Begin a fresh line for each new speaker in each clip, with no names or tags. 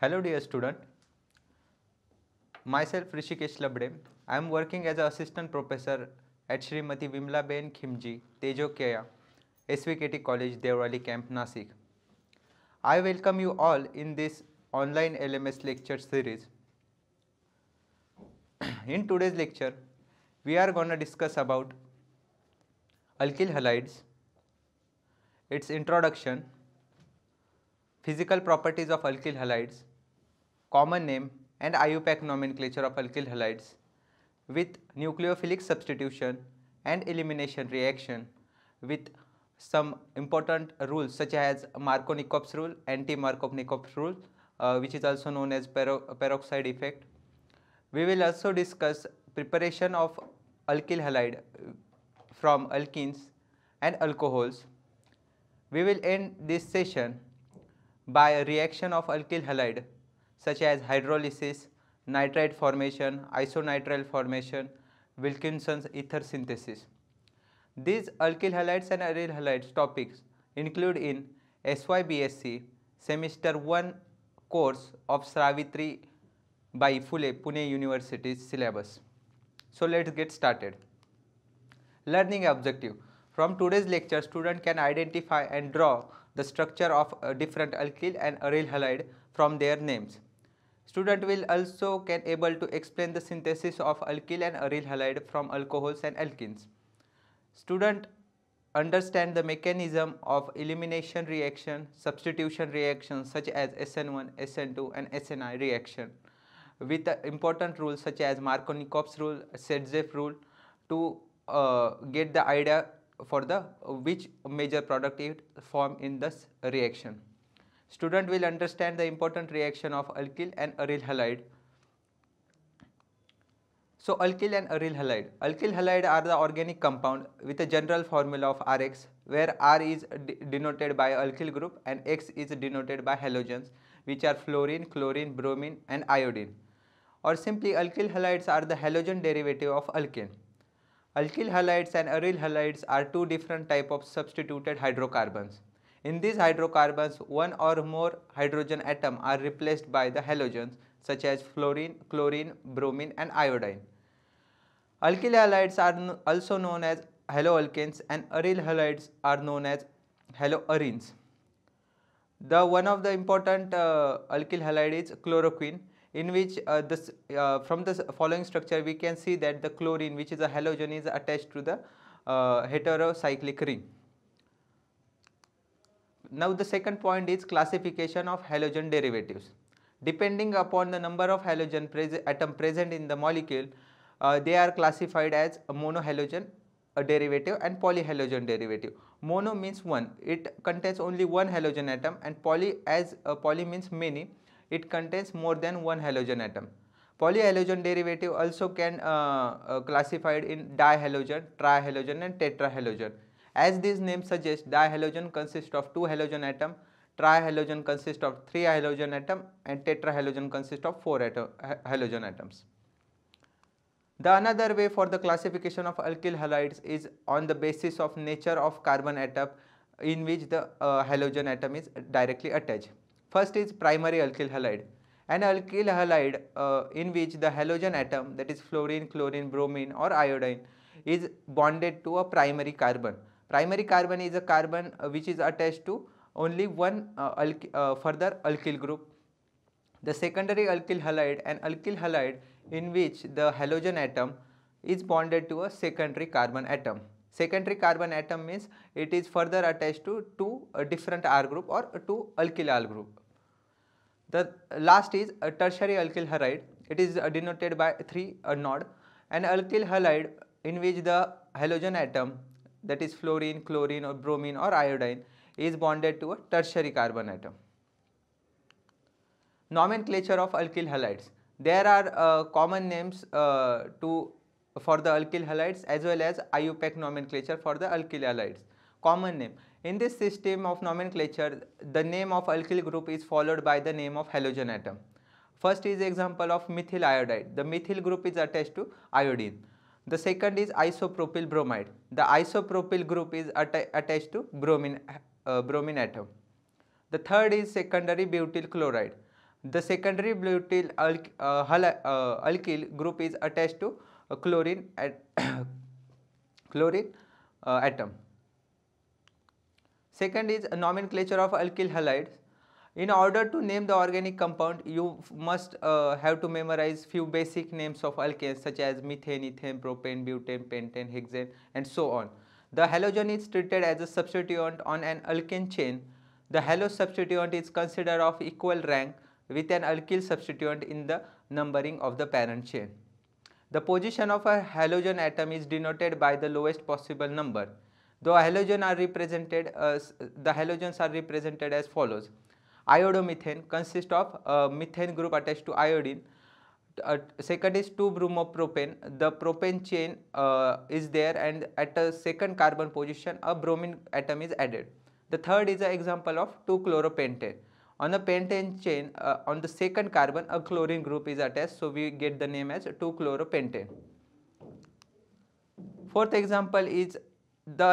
Hello dear student, myself Rishikesh Labde. I am working as an assistant professor at Srimati Vimla Ben Khimji, Tejokeya, SVKT College, Devrali Camp, Nasik. I welcome you all in this online LMS lecture series. In today's lecture, we are going to discuss about alkyl halides, its introduction, physical properties of alkyl halides, common name and IUPAC nomenclature of alkyl halides with nucleophilic substitution and elimination reaction with some important rules such as Markovnikov's rule, anti-Markovnikov's rule, which is also known as peroxide effect. We will also discuss preparation of alkyl halide from alkenes and alcohols. We will end this session by a reaction of alkyl halide such as hydrolysis, nitride formation, isonitrile formation, Wilkinson's ether synthesis. These alkyl halides and aryl halides topics include in SYBSc semester 1 course of Savitri by Phule Pune University's syllabus. So let's get started. Learning objective. From today's lecture, student can identify and draw the structure of different alkyl and aryl halide from their names. Student will also can able to explain the synthesis of alkyl and aryl halide from alcohols and alkenes. Student understand the mechanism of elimination reaction, substitution reactions such as SN1, SN2 and SNI reaction with important rules such as Markovnikov's rule, Sedzeff rule to get the idea for the which major product it form in this reaction. Student will understand the important reaction of alkyl and aryl halide. So alkyl and aryl halide. Alkyl halide are the organic compound with a general formula of Rx where R is denoted by alkyl group and X is denoted by halogens which are fluorine, chlorine, bromine and iodine. Or simply alkyl halides are the halogen derivative of alkane. Alkyl halides and aryl halides are two different types of substituted hydrocarbons. In these hydrocarbons, one or more hydrogen atom are replaced by the halogens such as fluorine, chlorine, bromine and iodine. Alkyl halides are also known as haloalkanes and aryl halides are known as haloarenes. The one of the important alkyl halide is chloroquine, in which from the following structure we can see that the chlorine, which is a halogen, is attached to the heterocyclic ring. Now the second point is classification of halogen derivatives. Depending upon the number of halogen atom present in the molecule, they are classified as a monohalogen derivative and polyhalogen derivative. Mono means one, it contains only one halogen atom, and poly, as poly means many, it contains more than one halogen atom. Polyhalogen derivative also can classified in dihalogen, trihalogen and tetrahalogen. As these names suggest, dihalogen consists of two halogen atom, trihalogen consists of three halogen atom and tetrahalogen consists of four halogen atoms. The another way for the classification of alkyl halides is on the basis of nature of carbon atom in which the halogen atom is directly attached. First is primary alkyl halide. An alkyl halide in which the halogen atom, that is fluorine, chlorine, bromine or iodine, is bonded to a primary carbon. Primary carbon is a carbon which is attached to only one further alkyl group. The secondary alkyl halide, an alkyl halide in which the halogen atom is bonded to a secondary carbon atom. Secondary carbon atom means it is further attached to two different R group or two alkyl R group. The last is a tertiary alkyl halide. It is denoted by 3 node. An alkyl halide in which the halogen atom, that is fluorine, chlorine or bromine or iodine, is bonded to a tertiary carbon atom. Nomenclature of alkyl halides. There are common names for the alkyl halides as well as IUPAC nomenclature for the alkyl halides. Common name. In this system of nomenclature, the name of alkyl group is followed by the name of halogen atom. First is example of methyl iodide. The methyl group is attached to iodine. The second is isopropyl bromide. The isopropyl group is attached to bromine atom. The third is secondary butyl chloride. The secondary butyl alkyl group is attached to a chlorine chlorine atom. Second is a nomenclature of alkyl halides. In order to name the organic compound, you must have to memorize few basic names of alkanes such as methane, ethane, propane, butane, pentane, hexane, and so on. The halogen is treated as a substituent on an alkane chain. The halo substituent is considered of equal rank with an alkyl substituent in the numbering of the parent chain. The position of a halogen atom is denoted by the lowest possible number. The halogens are represented as follows. Iodomethane consists of a methane group attached to iodine. Second is 2-bromopropane. The propane chain is there, and at the second carbon position a bromine atom is added. The third is an example of 2-chloropentane. On a pentane chain, on the second carbon a chlorine group is attached, so we get the name as 2-chloropentane. Fourth example is the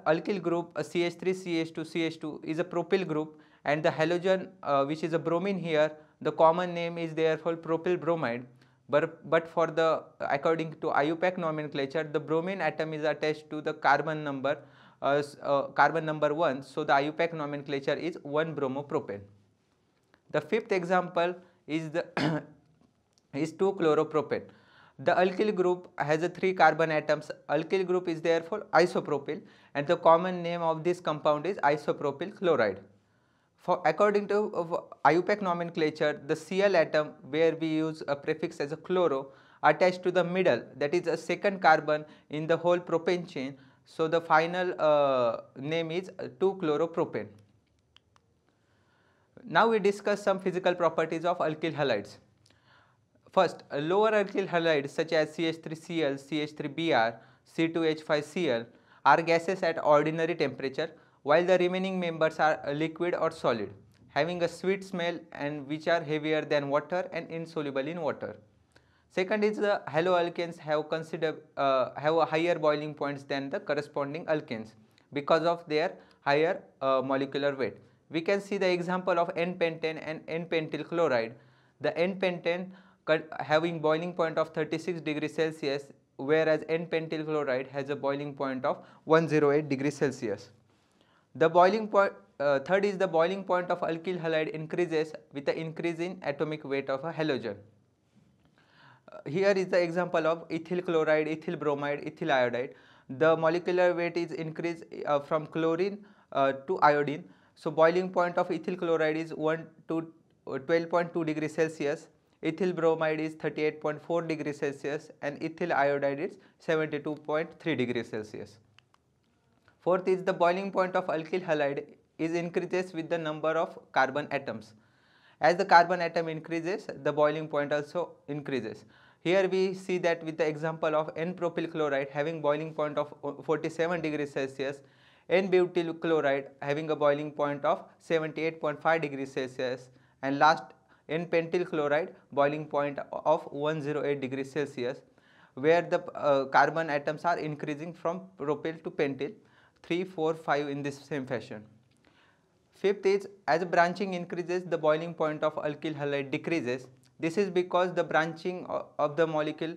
alkyl group CH3CH2CH2 is a propyl group, and the halogen which is a bromine here, the common name is therefore propyl bromide, but for the according to IUPAC nomenclature, the bromine atom is attached to the carbon number 1, so the IUPAC nomenclature is 1-bromopropane. The fifth example is the is 2-chloropropane. The alkyl group has a 3 carbon atoms. Alkyl group is therefore isopropyl, and the common name of this compound is isopropyl chloride. According to IUPAC nomenclature, the Cl atom, where we use a prefix as a chloro, attached to the middle, that is a second carbon in the whole propane chain, so the final name is 2-chloropropane. Now we discuss some physical properties of alkyl halides. First, lower alkyl halides such as CH3Cl, CH3Br, C2H5Cl are gases at ordinary temperature, while the remaining members are liquid or solid, having a sweet smell and which are heavier than water and insoluble in water. Second is the haloalkanes have a higher boiling points than the corresponding alkanes because of their higher molecular weight. We can see the example of N-pentane and N-pentyl chloride. The N-pentane having boiling point of 36 degrees Celsius, whereas N-pentyl chloride has a boiling point of 108 degrees Celsius. The boiling point, third is the boiling point of alkyl halide increases with the increase in atomic weight of a halogen. Here is the example of ethyl chloride, ethyl bromide, ethyl iodide. The molecular weight is increased from chlorine to iodine. So boiling point of ethyl chloride is 1 to 12.2 degrees Celsius, ethyl bromide is 38.4 degrees Celsius, and ethyl iodide is 72.3 degrees Celsius. Fourth is the boiling point of alkyl halide is increases with the number of carbon atoms. As the carbon atom increases, the boiling point also increases. Here we see that with the example of N-propyl chloride having boiling point of 47 degrees Celsius, N-butyl chloride having a boiling point of 78.5 degrees Celsius, and last N-pentyl chloride boiling point of 108 degrees Celsius, where the carbon atoms are increasing from propyl to pentyl, 3, 4, 5 in this same fashion. Fifth is, as branching increases, the boiling point of alkyl halide decreases. This is because the branching of the molecule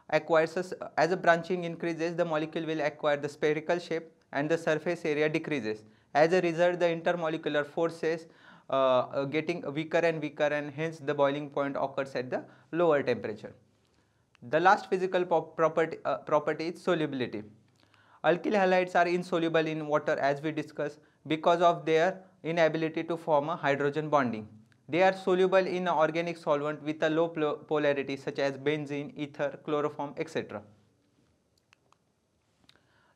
acquires, as the branching increases, the molecule will acquire the spherical shape and the surface area decreases. As a result, the intermolecular forces getting weaker and weaker, and hence the boiling point occurs at the lower temperature. The last physical property is solubility. Alkyl halides are insoluble in water, as we discussed, because of their inability to form a hydrogen bonding. They are soluble in an organic solvent with a low polarity such as benzene, ether, chloroform, etc.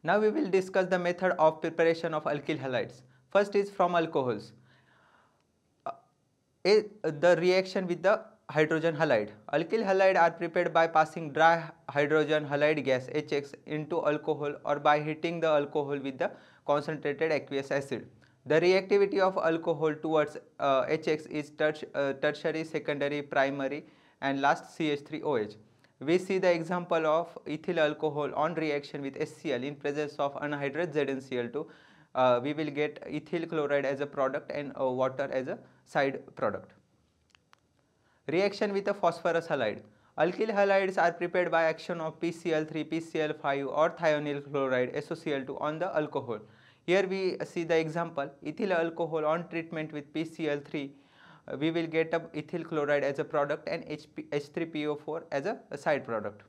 Now we will discuss the method of preparation of alkyl halides. First is from alcohols. The reaction with the hydrogen halide. Alkyl halide are prepared by passing dry hydrogen halide gas HX into alcohol or by heating the alcohol with the concentrated aqueous acid. The reactivity of alcohol towards HX is tertiary, secondary, primary, and last CH3OH. We see the example of ethyl alcohol on reaction with HCl in presence of anhydrous ZnCl2. We will get ethyl chloride as a product and water as a side product. Reaction with a phosphorus halide. Alkyl halides are prepared by action of PCl3, PCl5 or thionyl chloride SOCl2 on the alcohol. Here we see the example, ethyl alcohol on treatment with PCl3, we will get a ethyl chloride as a product and H3PO4 as a side product.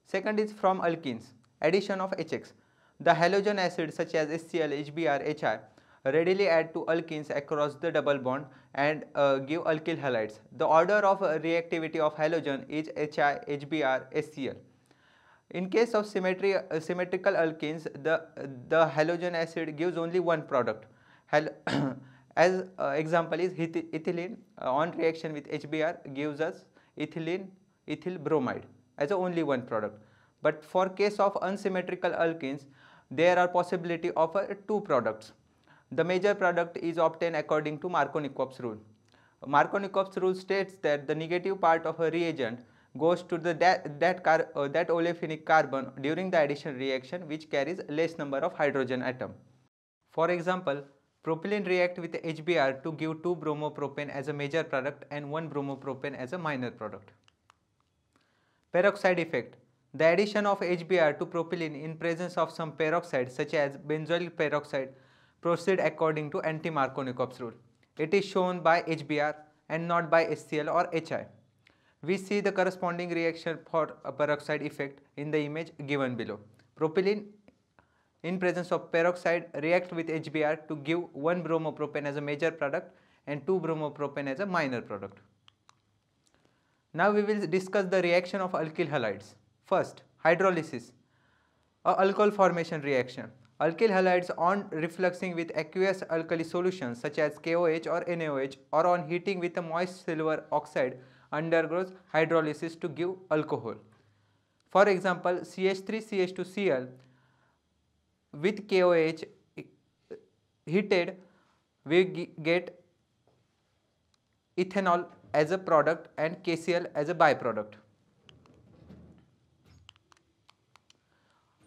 Second is from alkenes, addition of HX. The halogen acids such as HCl, HBr, HI readily add to alkenes across the double bond and give alkyl halides. The order of reactivity of halogen is HI, HBr, HCl. In case of symmetrical alkenes, the halogen acid gives only one product. As example is ethylene on reaction with HBr gives us ethyl bromide as only one product. But for case of unsymmetrical alkenes, there are possibility of two products. The major product is obtained according to Markovnikov's rule. Markovnikov's rule states that the negative part of a reagent goes to that olefinic carbon during the addition reaction, which carries less number of hydrogen atom. For example, propylene react with HBr to give 2 bromopropane as a major product and 1 bromopropane as a minor product. Peroxide effect. The addition of HBr to propylene in presence of some peroxide such as benzoyl peroxide proceed according to anti-Markovnikov's rule. It is shown by HBr and not by HCl or HI. We see the corresponding reaction for a peroxide effect in the image given below. Propylene in presence of peroxide react with HBr to give 1 bromopropane as a major product and 2 bromopropane as a minor product. Now we will discuss the reaction of alkyl halides. First, hydrolysis, a alcohol formation reaction. Alkyl halides on refluxing with aqueous alkali solutions such as KOH or NaOH or on heating with a moist silver oxide undergoes hydrolysis to give alcohol. For example, CH3CH2Cl with KOH heated, we get ethanol as a product and KCl as a byproduct.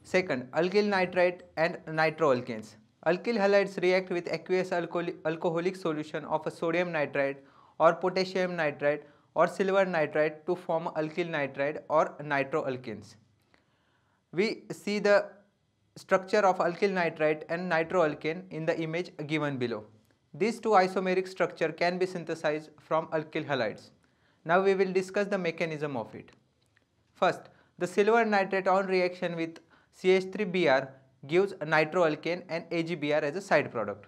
Second, alkyl nitrite and nitroalkanes. Alkyl halides react with aqueous alcoholic solution of a sodium nitrite or potassium nitrite or silver nitrite to form alkyl nitride or nitroalkanes. We see the structure of alkyl nitrite and nitroalkane in the image given below. These two isomeric structure can be synthesized from alkyl halides. Now we will discuss the mechanism of it. First, the silver nitrate on reaction with CH3Br gives nitroalkane and AgBr as a side product.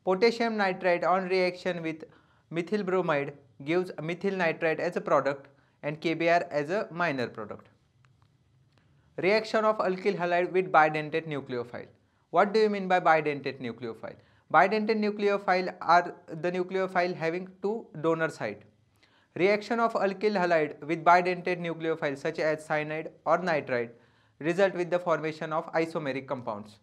Potassium nitrite on reaction with methyl bromide gives methyl nitrite as a product and KBr as a minor product. Reaction of alkyl halide with bidentate nucleophile. What do you mean by bidentate nucleophile? Bidentate nucleophile are the nucleophile having two donor site. Reaction of alkyl halide with bidentate nucleophile such as cyanide or nitrite result with the formation of isomeric compounds.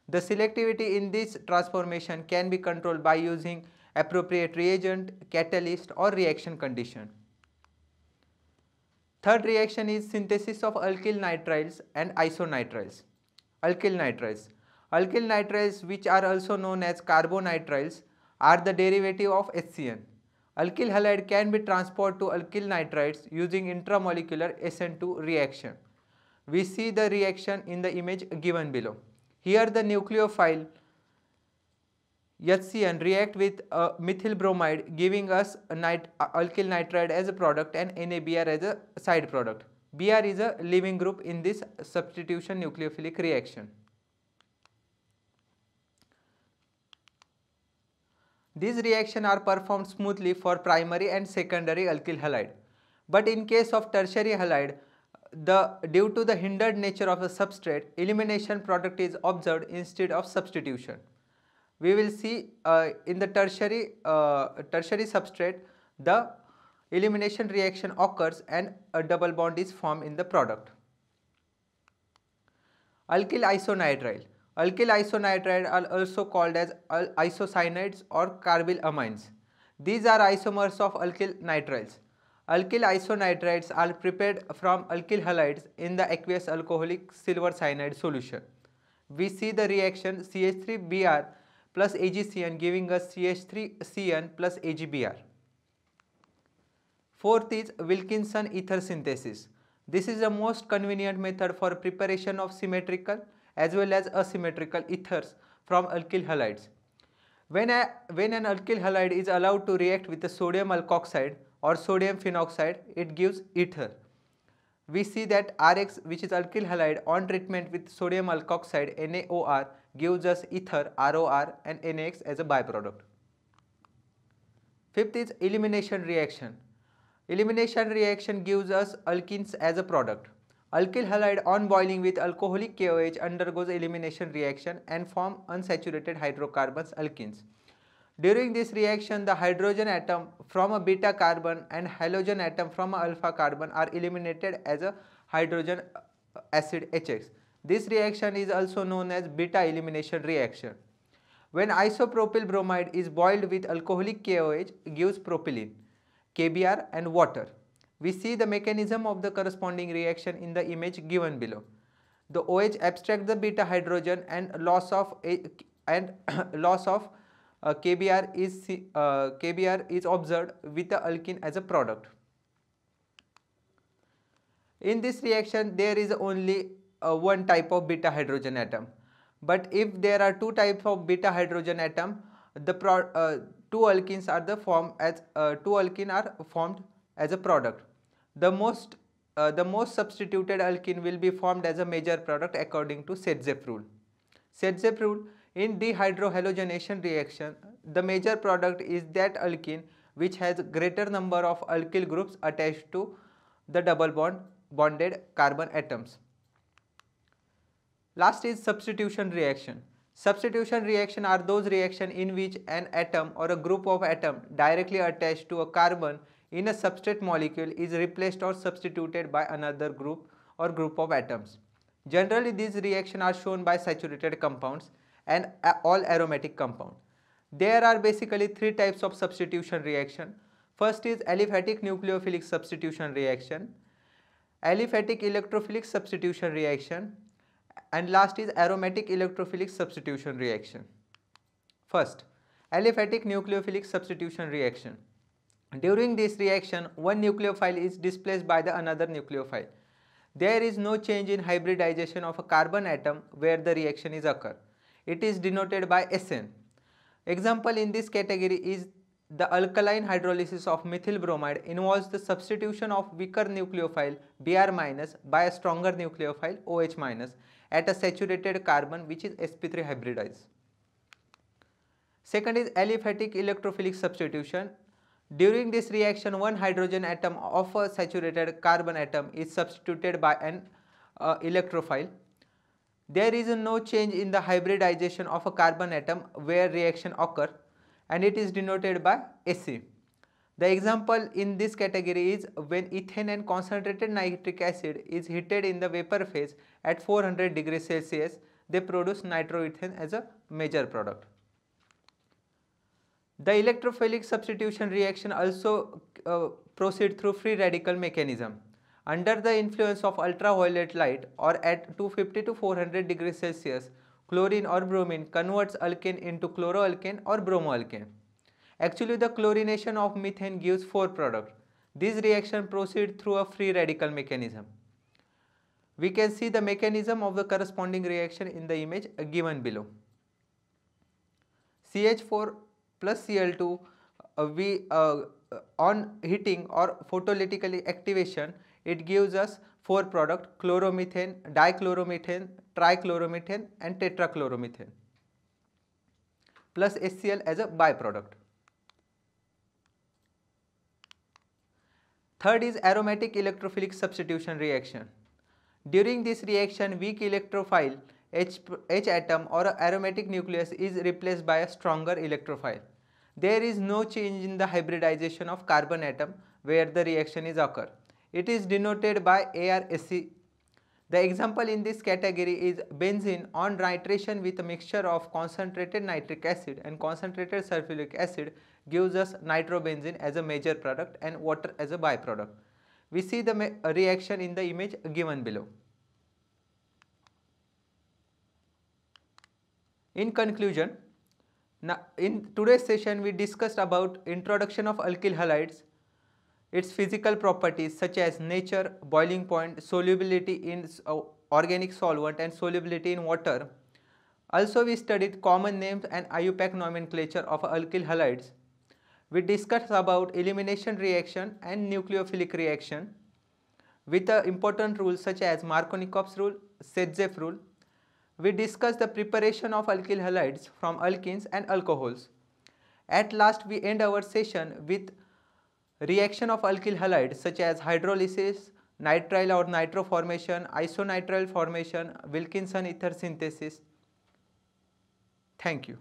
The selectivity in this transformation can be controlled by using appropriate reagent, catalyst or reaction condition. Third reaction is synthesis of alkyl nitriles and isonitriles. Alkyl nitriles. Alkyl nitriles, which are also known as carbonitriles, are the derivative of HCN. Alkyl halide can be transported to alkyl nitrites using intramolecular SN2 reaction. We see the reaction in the image given below. Here the nucleophile HCN react with methyl bromide, giving us alkyl nitride as a product and NaBr as a side product. Br is a leaving group in this substitution nucleophilic reaction. These reactions are performed smoothly for primary and secondary alkyl halide. But in case of tertiary halide, due to the hindered nature of the substrate, elimination product is observed instead of substitution. We will see in the tertiary substrate, the elimination reaction occurs and a double bond is formed in the product. Alkyl isonitrile. Alkyl isonitrile are also called as isocyanides or carbylamines. These are isomers of alkyl nitriles. Alkyl isonitriles are prepared from alkyl halides in the aqueous alcoholic silver cyanide solution. We see the reaction CH3Br plus AgCN giving us CH3Cn plus AgBr. Fourth is Wilkinson ether synthesis. This is the most convenient method for preparation of symmetrical as well as asymmetrical ethers from alkyl halides. When an alkyl halide is allowed to react with the sodium alkoxide or sodium phenoxide, it gives ether. We see that Rx, which is alkyl halide, on treatment with sodium alkoxide NaOR gives us ether ROR and NaX as a byproduct. Fifth is elimination reaction. Elimination reaction gives us alkenes as a product. Alkyl halide on boiling with alcoholic KOH undergoes elimination reaction and form unsaturated hydrocarbons alkenes. During this reaction, the hydrogen atom from a beta carbon and halogen atom from a alpha carbon are eliminated as a hydrogen acid HX. This reaction is also known as beta elimination reaction. When isopropyl bromide is boiled with alcoholic KOH, gives propylene, KBr and water. We see the mechanism of the corresponding reaction in the image given below. The OH abstracts the beta hydrogen and loss of KBr is observed with the alkene as a product. In this reaction, there is only one type of beta hydrogen atom. But if there are two types of beta hydrogen atom, the two alkenes are formed as a product. The most substituted alkene will be formed as a major product according to Sedgwick rule. Sedgwick rule, in dehydrohalogenation reaction, the major product is that alkene which has greater number of alkyl groups attached to the double bonded carbon atoms. Last is substitution reaction. Substitution reaction are those reactions in which an atom or a group of atoms directly attached to a carbon in a substrate molecule is replaced or substituted by another group or group of atoms. Generally, these reactions are shown by saturated compounds and all aromatic compounds. There are basically three types of substitution reaction. First is aliphatic nucleophilic substitution reaction, aliphatic electrophilic substitution reaction, and last is aromatic electrophilic substitution reaction. First, aliphatic nucleophilic substitution reaction. During this reaction, one nucleophile is displaced by the another nucleophile. There is no change in hybridization of a carbon atom where the reaction is occur. It is denoted by SN. Example in this category is the alkaline hydrolysis of methyl bromide involves the substitution of weaker nucleophile Br- by a stronger nucleophile OH- at a saturated carbon which is sp3 hybridized. Second is aliphatic electrophilic substitution. During this reaction, one hydrogen atom of a saturated carbon atom is substituted by an electrophile. There is no change in the hybridization of a carbon atom where reaction occur, and it is denoted by Sc. The example in this category is when ethane and concentrated nitric acid is heated in the vapor phase at 400 degrees Celsius, they produce nitroethane as a major product. The electrophilic substitution reaction also proceed through free radical mechanism. Under the influence of ultraviolet light or at 250 to 400 degrees Celsius, chlorine or bromine converts alkane into chloroalkane or bromoalkane. Actually, the chlorination of methane gives 4 products. This reaction proceeds through a free radical mechanism. We can see the mechanism of the corresponding reaction in the image given below. CH4 plus Cl2 on heating or photolytic activation, it gives us 4 products: chloromethane, dichloromethane, trichloromethane and tetrachloromethane plus HCl as a byproduct. Third is aromatic electrophilic substitution reaction. During this reaction, weak electrophile H atom or aromatic nucleus is replaced by a stronger electrophile. There is no change in the hybridization of carbon atom where the reaction is occur. It is denoted by ArSc. The example in this category is benzene on nitration with a mixture of concentrated nitric acid and concentrated sulfuric acid gives us nitrobenzene as a major product and water as a byproduct. We see the reaction in the image given below. In conclusion, in today's session we discussed about introduction of alkyl halides, its physical properties such as nature, boiling point, solubility in organic solvent and solubility in water. Also we studied common names and IUPAC nomenclature of alkyl halides. We discussed about elimination reaction and nucleophilic reaction with the important rules such as Markovnikov's rule, Sedzeff rule. We discussed the preparation of alkyl halides from alkenes and alcohols. At last we end our session with reaction of alkyl halides such as hydrolysis, nitrile or nitro formation, isonitrile formation, Wilkinson ether synthesis. Thank you.